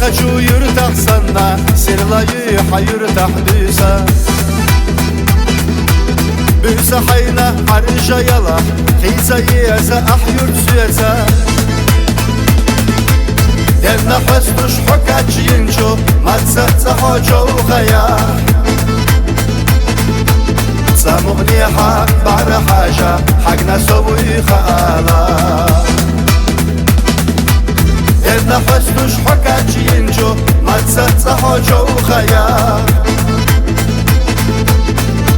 نجو يرتاح سنة سرلاي حيرتاح ديسا بيسا حينا عرجا يلا خيزا يسا أحير سيسا دلنا حسنش حكاج ينجو ما تسهت حاجو خيا سامغني حق بعد حاجة حقنا سوي خالا دلنا حسنش حكاج ينجو ما تسهت حاجو خيا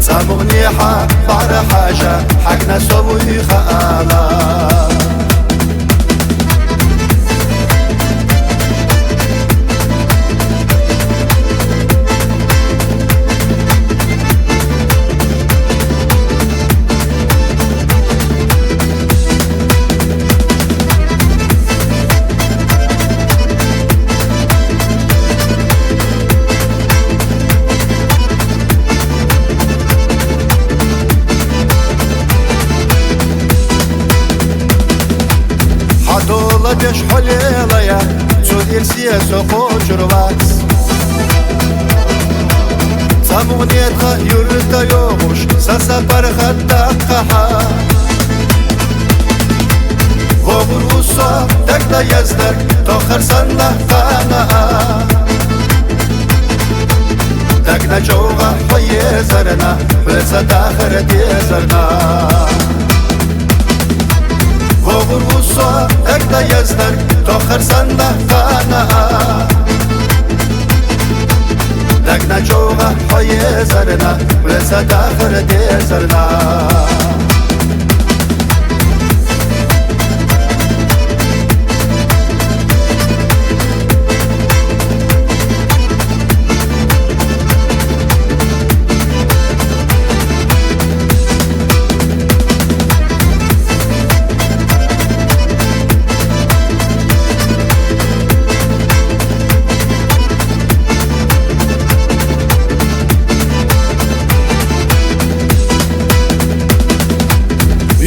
سامغني حق بعد حاجة حقنا سوي خالا Dola deş holelaya Çödersiye sokoçur vaks Samuniyetha yurtta yokmuş Sasa parhatta kaha Vobur usa Tekda yazdır Tokhar sanda kana Tekna çoğga Hoye zarına Hülsa dakhir diye zarına Vobur usa Tekda yazdır Tokhar sanda kana Tekna çoğga Hoye zarına Hülsa dakhir diye zarına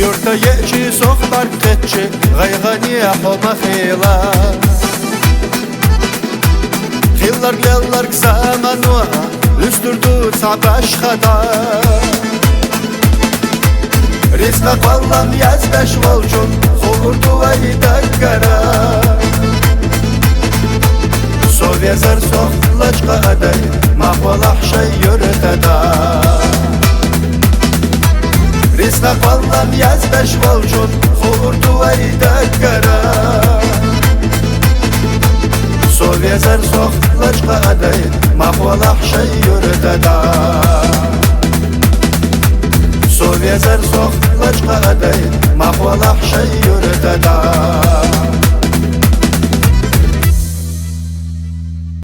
يرتا يأتي صخبر تتشي غيغني حما خيلا خيلار ليلار زمانوها üstürdü sabaş xada Rizqa qallam yazbeş volcun Xolurdu ayda qara Sovyazar soxlaçqa aday Mahvalah şey yürütada Rizqa qallam yazbeş volcun Xolurdu ayda qara Sovyazar soxlaçqa aday Mahvalah şey yürütada Sovyazar soxlaçqa aday Mahvalah şey yürütada